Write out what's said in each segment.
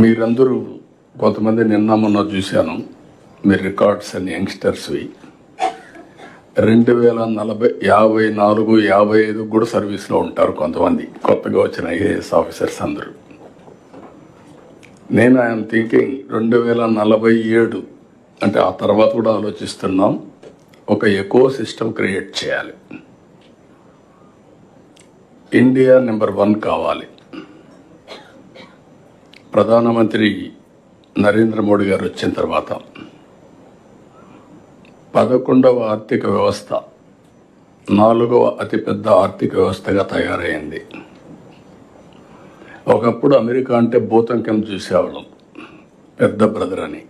మీరందరూ కొంతమంది నిన్న మొన్న చూశాను, మీ రికార్డ్స్ అన్ని యంగ్స్టర్స్వి 2040, 54, 55 కూడా సర్వీస్లో ఉంటారు కొంతమంది కొత్తగా వచ్చిన ఐఏఎస్ ఆఫీసర్స్ అందరూ. నేను ఐఎమ్ థింకింగ్ 2047 అంటే ఆ తర్వాత కూడా ఆలోచిస్తున్నాం, ఒక ఎకో సిస్టమ్ క్రియేట్ చేయాలి. ఇండియా నెంబర్ 1 కావాలి. ప్రధానమంత్రి నరేంద్ర మోడీ గారు వచ్చిన తర్వాత 11వ ఆర్థిక వ్యవస్థ 4వ అతిపెద్ద ఆర్థిక వ్యవస్థగా తయారైంది. ఒకప్పుడు అమెరికా అంటే భూతం కింద చూసేవాళ్ళం, పెద్ద బ్రదర్ అని.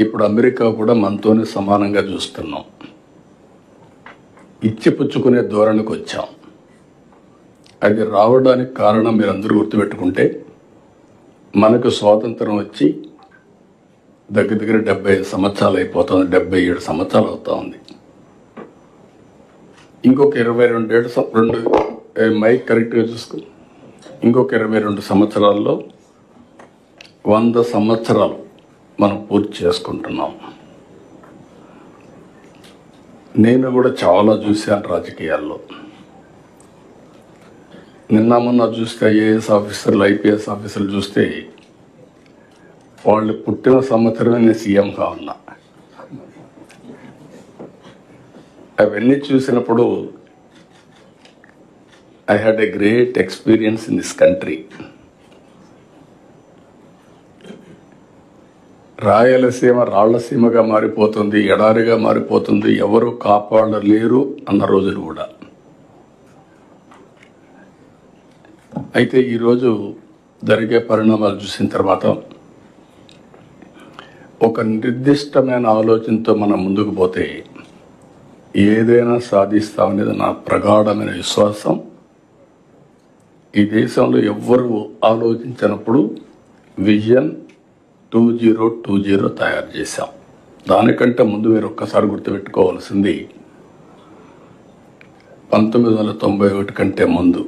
ఇప్పుడు అమెరికా కూడా మనతోనే సమానంగా చూస్తున్నాం. ఇచ్చిపుచ్చుకునే ధోరణికి వచ్చాం. అది రావడానికి కారణం మీరందరూ గుర్తుపెట్టుకుంటే, మనకు స్వాతంత్రం వచ్చి దగ్గర 75 సంవత్సరాలు అయిపోతుంది, 77 సంవత్సరాలు అవుతా ఉంది. ఇంకొక 22 మైక్ కరెక్ట్గా చూసుకో, ఇంకొక 22 సంవత్సరాల్లో 100 సంవత్సరాలు మనం పూర్తి చేసుకుంటున్నాం. నేను కూడా చాలా చూశాను రాజకీయాల్లో. నిన్న మొన్న చూస్తే ఐఏఎస్ ఆఫీసర్లు, ఐపీఎస్ ఆఫీసర్లు చూస్తే వాళ్ళు పుట్టిన సంవత్సరమే నేను సీఎంగా ఉన్నా. అవన్నీ చూసినప్పుడు I had a great experience in this country. Rayalaseema రాళ్లసీమగా మారిపోతుంది, ఎడారిగా మారిపోతుంది, ఎవరు కాపాడలేరు అన్న రోజులు కూడా. అయితే ఈరోజు జరిగే పరిణామాలు చూసిన తర్వాత ఒక నిర్దిష్టమైన ఆలోచనతో మనం ముందుకు పోతే ఏదైనా సాధిస్తామనేది నా ప్రగాఢమైన విశ్వాసం. ఈ దేశంలో ఎవ్వరూ ఆలోచించినప్పుడు విజన్ 2020 తయారు చేశాం. దానికంటే ముందు మీరు ఒక్కసారి గుర్తుపెట్టుకోవాల్సింది 1991 కంటే ముందు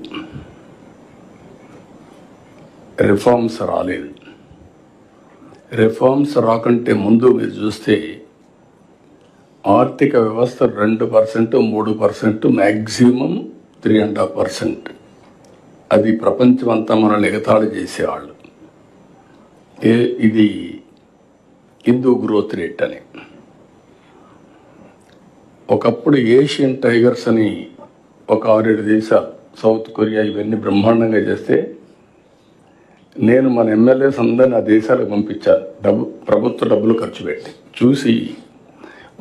రిఫార్మ్స్ రాలేదు. రిఫార్మ్స్ రాకంటే ముందు మీరు చూస్తే ఆర్థిక వ్యవస్థ 2%, 3%, మ్యాక్సిమం 3.5%. అది ప్రపంచం అంతా మనల్ని ఎగతాళి చేసేవాళ్ళు. ఇది హిందూ గ్రోత్ రేట్ అని. ఒకప్పుడు ఏషియన్ టైగర్స్ అని ఒక 6-7 దేశాలు, సౌత్ కొరియా, ఇవన్నీ బ్రహ్మాండంగా చేస్తే నేను మన ఎమ్మెల్యేస్ అందరినీ ఆ దేశాలకు పంపించాను, ప్రభుత్వ డబ్బులు ఖర్చు పెట్టి. చూసి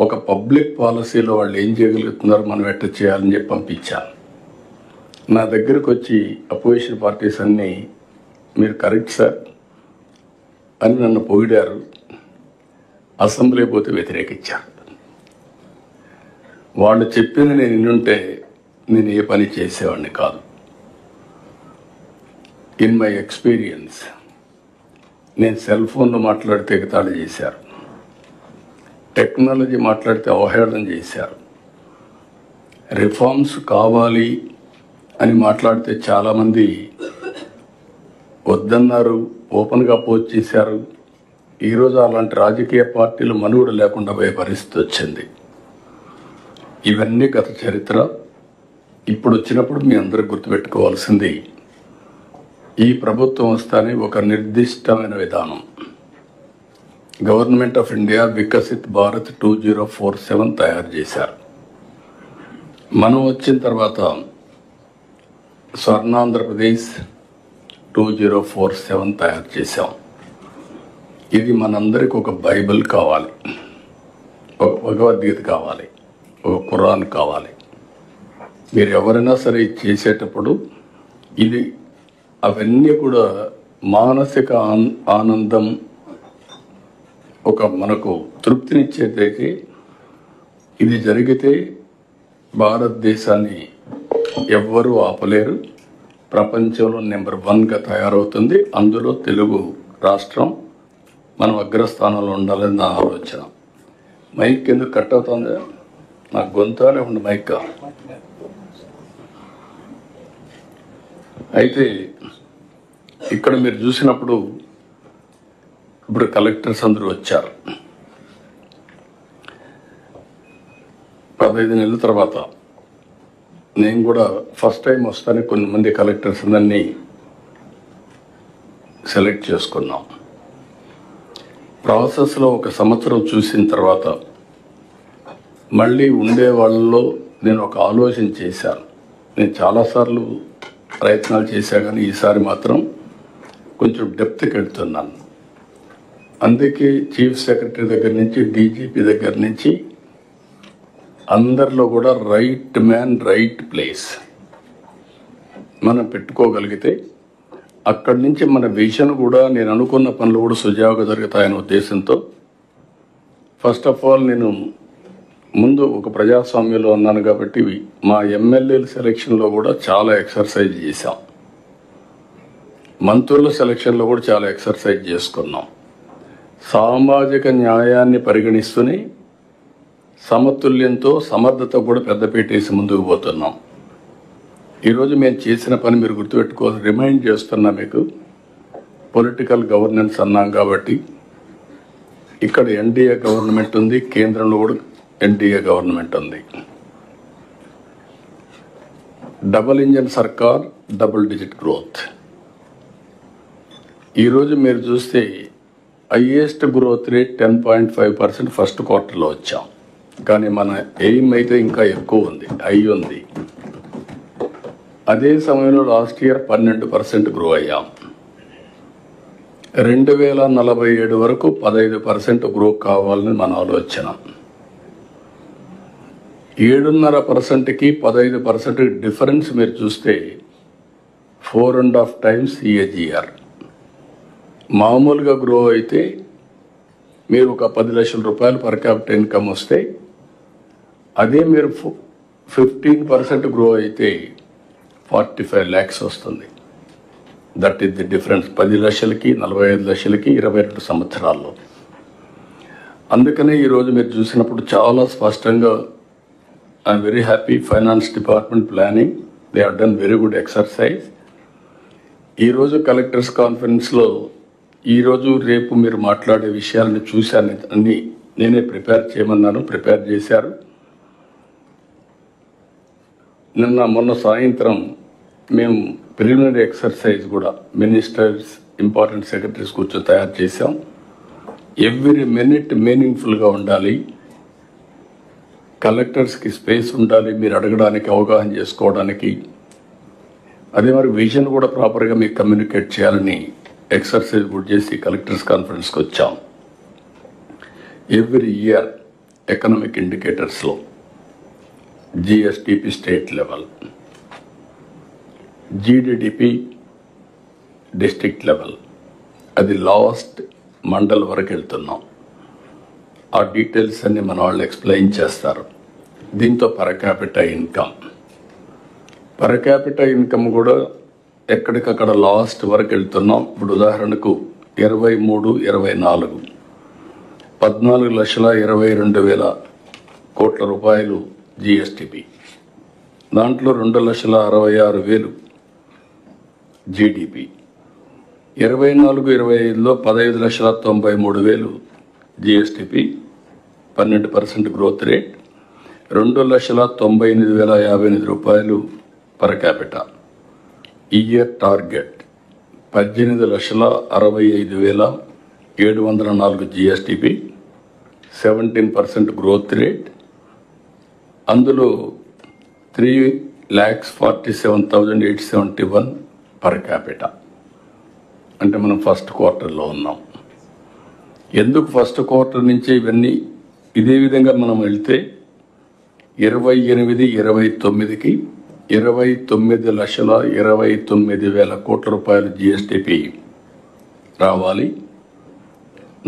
ఒక పబ్లిక్ పాలసీలో వాళ్ళు ఏం చేయగలుగుతున్నారో మనం ఎట్లా చేయాలని చెప్పి పంపించాను. నా దగ్గరకు వచ్చి అపోజిషన్ పార్టీస్ అన్నీ మీరు కరెక్ట్ సార్ అని నన్ను పొగిడారు. అసెంబ్లీ పోతే వ్యతిరేకించారు. వాళ్ళు చెప్పింది నేను వినుంటే నేను ఏ పని చేసేవాడిని కాదు. ఇన్ మై ఎక్స్పీరియన్స్ నేను సెల్ ఫోన్లో మాట్లాడితే ఎగతాళి చేశారు, టెక్నాలజీ మాట్లాడితే అవహేళన చేశారు, రిఫార్మ్స్ కావాలి అని మాట్లాడితే చాలామంది వద్దన్నారు, ఓపెన్గా అపోజ్ చేశారు. ఈరోజు అలాంటి రాజకీయ పార్టీలు మనుగడ లేకుండా పోయే పరిస్థితి వచ్చింది. ఇవన్నీ గత చరిత్ర. ఇప్పుడు వచ్చినప్పుడు మీ అందరూ గుర్తుపెట్టుకోవాల్సింది, ఈ ప్రభుత్వం వస్తానే ఒక నిర్దిష్టమైన విధానం, government of India Viksit Bharat 2047 తయారు చేశారు. మనం వచ్చిన తర్వాత స్వర్ణాంధ్రప్రదేశ్ 2047 తయారు చేశాం. ఇది మనందరికి ఒక బైబిల్ కావాలి, ఒక భగవద్గీత కావాలి, ఒక ఖురాన్ కావాలి. మీరు ఎవరైనా సరే చేసేటప్పుడు ఇది అవన్నీ కూడా మానసిక ఆనందం, ఒక మనకు తృప్తినిచ్చేదైతే ఇది జరిగితే భారతదేశాన్ని ఎవ్వరూ ఆపలేరు. ప్రపంచంలో నెంబర్ 1గా తయారవుతుంది. అందులో తెలుగు రాష్ట్రం మనం అగ్రస్థానంలో ఉండాలని నా ఆలోచన. మైక్ ఎందుకు కట్ అవుతుంది? నాకు గొంతాలే ఉండి మైక్. అయితే ఇక్కడ మీరు చూసినప్పుడు ఇప్పుడు కలెక్టర్స్ అందరూ వచ్చారు. 15 నెలల తర్వాత నేను కూడా ఫస్ట్ టైం వస్తాను. కొంతమంది కలెక్టర్స్ అందరినీ సెలెక్ట్ చేసుకున్నాం. ప్రాసెస్లో 1 సంవత్సరం చూసిన తర్వాత మళ్ళీ ఉండే వాళ్ళలో నేను ఒక ఆలోచన చేశాను. నేను చాలాసార్లు ప్రయత్నాలు చేశా, కానీ ఈసారి మాత్రం కొంచెం డెప్త్కి వెళ్తున్నాను. అందుకే చీఫ్ సెక్రటరీ దగ్గర నుంచి డీజీపీ దగ్గర నుంచి అందరిలో కూడా రైట్ మ్యాన్ రైట్ ప్లేస్ మనం పెట్టుకోగలిగితే అక్కడి నుంచి మన విజన్ కూడా, నేను అనుకున్న పనులు కూడా సుజావుగా జరుగుతాయనే ఉద్దేశంతో ఫస్ట్ ఆఫ్ ఆల్ నేను ముందు ఒక ప్రజాస్వామ్యంలో ఉన్నాను కాబట్టి మా ఎమ్మెల్యేల సెలక్షన్లో కూడా చాలా ఎక్సర్సైజ్ చేశాం. మంత్రుల సెలక్షన్లో కూడా చాలా ఎక్సర్సైజ్ చేసుకున్నాం. సామాజిక న్యాయాన్ని పరిగణిస్తూనే సమతుల్యంతో సమర్థత కూడా పెద్దపీటేసి ముందుకు పోతున్నాం. ఈరోజు మేము చేసిన పని మీరు గుర్తుపెట్టుకోవాలి. రిమైండ్ చేస్తున్నా మీకు, పొలిటికల్ గవర్నెన్స్ అన్నాం కాబట్టి ఇక్కడ ఎన్డీఏ గవర్నమెంట్ ఉంది, కేంద్రంలో కూడా ఎన్డీఏ గవర్నమెంట్ ఉంది. డబుల్ ఇంజన్ సర్కార్, డబుల్ డిజిట్ గ్రోత్. ఈరోజు మీరు చూస్తే హైయెస్ట్ గ్రోత్ రేట్ 10.5% ఫస్ట్ క్వార్టర్లో వచ్చాం. కానీ మన ఎయిమ్ అయితే ఇంకా ఎక్కువ ఉంది, హై ఉంది. అదే సమయంలో లాస్ట్ ఇయర్ 12% గ్రో అయ్యాం. 2047 వరకు 15% గ్రో కావాలని మన ఆలోచన. 7.5%కి 15% డిఫరెన్స్ మీరు చూస్తే 4.5 times CAGR. మామూలుగా గ్రో అయితే మీరు ఒక 10 లక్షల రూపాయలు పర్ క్యాపిటల్ ఇన్కమ్ వస్తే, అదే మీరు 15% గ్రో అయితే 45 lakhs వస్తుంది. That is the difference. 10 లక్షలకి 45 లక్షలకి 22 సంవత్సరాల్లో. అందుకనే ఈరోజు మీరు చూసినప్పుడు చాలా స్పష్టంగా I'm very happy. Finance department planning, they have done very good exercise. ఈరోజు కలెక్టర్స్ కాన్ఫరెన్స్లో ఈరోజు రేపు మీరు మాట్లాడే విషయాలను చూశాను. అన్నీ నేనే ప్రిపేర్ చేయమన్నాను, ప్రిపేర్ చేశారు. మొన్న సాయంత్రం మేము ప్రిలిమినరీ ఎక్సర్సైజ్ కూడా మినిస్టర్స్, ఇంపార్టెంట్ సెక్రటరీస్ కూర్చొని తయారు చేశాం. ఎవ్రీ మినిట్ మీనింగ్ఫుల్గా ఉండాలి, కలెక్టర్స్కి స్పేస్ ఉండాలి, మీరు అడగడానికి, అవగాహన చేసుకోవడానికి. అదే మరి విజన్ కూడా ప్రాపర్గా మీకు కమ్యూనికేట్ చేయాలని ఎక్సర్సైజ్ కూడా చేసి కలెక్టర్స్ కాన్ఫరెన్స్కి వచ్చాం. ఎవ్రీ ఇయర్ ఎకనామిక్ ఇండికేటర్స్లో GSDP state level, GDDP district level, అది లాస్ట్ మండల్ వరకు వెళ్తున్నాం. ఆ డీటెయిల్స్ అన్ని మన వాళ్ళు ఎక్స్ప్లెయిన్ చేస్తారు. దీంతో పర్ క్యాపిటల్ ఇన్కమ్ కూడా ఎక్కడికక్కడ లాస్ట్ వరకు వెళ్తున్నాం. ఇప్పుడు ఉదాహరణకు 23-24 14,22,000 కోట్ల రూపాయలు GSDP. దాంట్లో 2,66,000 GDP. 24-25లో 15,93,000 GSDP, 12% గ్రోత్ రేట్, 2,98,058 రూపాయలు per capital. Year target 18,65,704 GSDP, 17% growth rate. అందులో 3,47,871 పర్ క్యాపిటల్. అంటే మనం ఫస్ట్ క్వార్టర్లో ఉన్నాం. ఎందుకు ఫస్ట్ క్వార్టర్ నుంచి ఇవన్నీ ఇదే విధంగా మనం వెళ్తే 28-29కి 29,29,000 కోట్ల రూపాయలు GSDP రావాలి.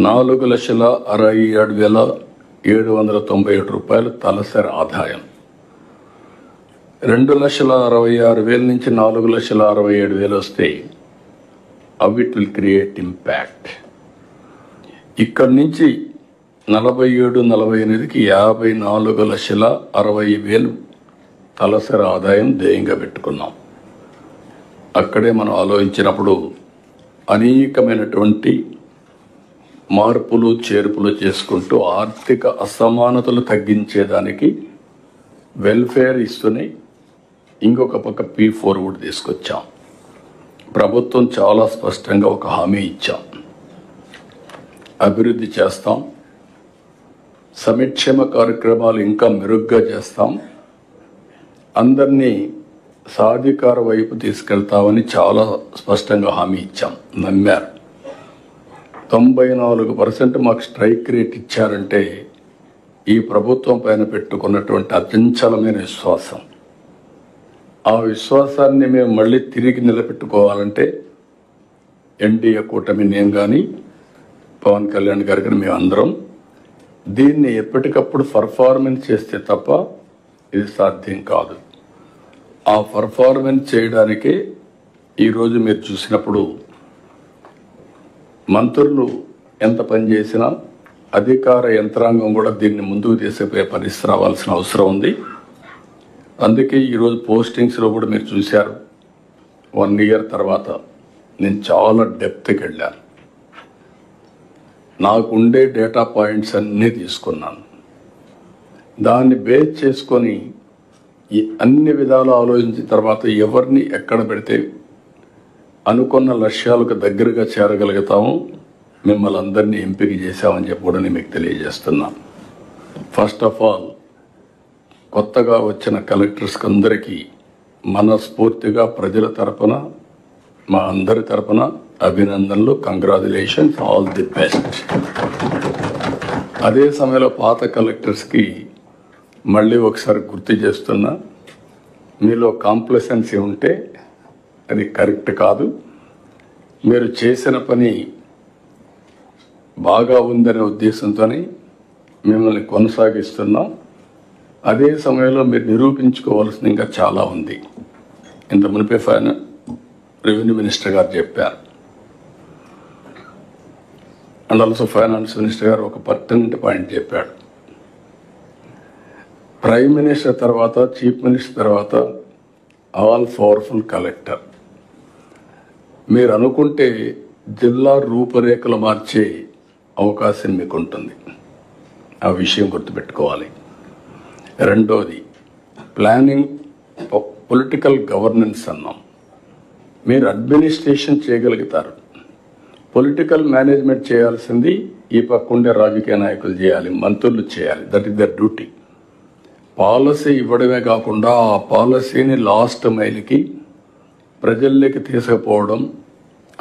4,67,797 రూపాయలు తలసరి ఆదాయం. 2,66,000 నుంచి 4,67,000 వస్తే అవి ఇట్ విల్ క్రియేట్ ఇంపాక్ట్. ఇక్కడి నుంచి 47-48కి 54,60,000 తలసరి ఆదాయం ధ్యేయంగా పెట్టుకున్నాం. అక్కడే మనం ఆలోచించినప్పుడు అనేకమైనటువంటి మార్పులు చేర్పులు చేసుకుంటూ ఆర్థిక అసమానతలు తగ్గించేదానికి వెల్ఫేర్ ఇస్తూనే ఇంకొక పక్క P4 కూడా తీసుకొచ్చాం. ప్రభుత్వం చాలా స్పష్టంగా ఒక హామీ ఇచ్చాం. అభివృద్ధి చేస్తాం, సంక్షేమ కార్యక్రమాలు ఇంకా మెరుగ్గా చేస్తాం, అందరినీ సాధికార వైపు తీసుకెళ్తామని చాలా స్పష్టంగా హామీ ఇచ్చాం. నమ్మారు. 94% మాకు స్ట్రైక్ రేట్ ఇచ్చారంటే ఈ ప్రభుత్వం పైన పెట్టుకున్నటువంటి అచంచలమైన విశ్వాసం. ఆ విశ్వాసాన్ని మేము మళ్ళీ తిరిగి నిలబెట్టుకోవాలంటే ఎన్డీఏ కూటమి, నేను కానీ పవన్ కళ్యాణ్ గారు కానీ మేము అందరం దీన్ని ఎప్పటికప్పుడు పర్ఫార్మెన్స్ చేస్తే తప్ప ఇది సాధ్యం కాదు. ఆ పర్ఫార్మెన్స్ చేయడానికే ఈరోజు మీరు చూసినప్పుడు మంత్రులు ఎంత పనిచేసినా అధికార యంత్రాంగం కూడా దీన్ని ముందుకు తీసుకుపోయే పరిస్థితి రావాల్సిన అవసరం ఉంది. అందుకే ఈరోజు పోస్టింగ్స్లో కూడా మీరు చూశారు. 1 ఇయర్ తర్వాత నేను చాలా డెప్త్కి వెళ్ళాను. నాకు ఉండే డేటా పాయింట్స్ అన్నీ తీసుకున్నాను. దాన్ని బేస్ చేసుకొని అన్ని విధాలు ఆలోచించిన తర్వాత ఎవరిని ఎక్కడ పెడితే అనుకున్న లక్ష్యాలకు దగ్గరగా చేరగలుగుతాము, మిమ్మల్ని అందరినీ ఎంపిక చేశామని చెప్పి కూడా నేను మీకు తెలియజేస్తున్నాను. ఫస్ట్ ఆఫ్ ఆల్ కొత్తగా వచ్చిన కలెక్టర్స్కి అందరికీ మనస్ఫూర్తిగా ప్రజల తరపున, మా అందరి తరపున అభినందనలు, కంగ్రాచులేషన్స్, ఆల్ ది బెస్ట్. అదే సమయంలో పాత కలెక్టర్స్కి మళ్ళీ ఒకసారి గుర్తు చేస్తున్నా, మీలో కాంప్లసెన్సీ ఉంటే అది కరెక్ట్ కాదు. మీరు చేసిన పని బాగా ఉందనే ఉద్దేశంతో మిమ్మల్ని కొనసాగిస్తున్నాం. అదే సమయంలో మీరు నిరూపించుకోవాల్సింది ఇంకా చాలా ఉంది. ఇంత మునిపే రెవెన్యూ మినిస్టర్ గారు చెప్పారు, అండ్ ఆల్సో ఫైనాన్స్ మినిస్టర్ గారు ఒక పర్టనెంట్ పాయింట్ చెప్పాడు. ప్రైమ్ మినిస్టర్ తర్వాత, చీఫ్ మినిస్టర్ తర్వాత ఆల్ పవర్ఫుల్ కలెక్టర్. మీరు అనుకుంటే జిల్లా రూపురేఖలు మార్చే అవకాశం మీకు ఉంటుంది. ఆ విషయం గుర్తుపెట్టుకోవాలి. రెండోది ప్లానింగ్, పొలిటికల్ గవర్నెన్స్ అన్నాం. మీరు అడ్మినిస్ట్రేషన్ చేయగలుగుతారు, పొలిటికల్ మేనేజ్మెంట్ చేయాల్సింది ఈ పక్కుండే రాజకీయ నాయకులు చేయాలి, మంత్రులు చేయాలి. That is their duty. Policy ఇవ్వడమే కాకుండా ఆ పాలసీని లాస్ట్ మైల్కి ప్రజల్లోకి తీసుకుపోవడం,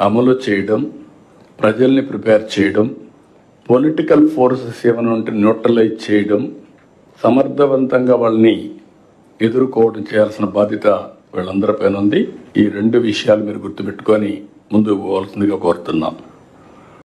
అమలు చేయడం, ప్రజల్ని ప్రిపేర్ చేయడం, పొలిటికల్ ఫోర్సెస్ ఏమైనా ఉంటే న్యూట్రలైజ్ చేయడం, సమర్థవంతంగా వాళ్ళని ఎదుర్కోవడం చేయాల్సిన బాధ్యత వీళ్ళందరిపైన ఉంది. ఈ 2 విషయాలు మీరు గుర్తుపెట్టుకొని ముందుకు పోవాల్సిందిగా కోరుతున్నాం.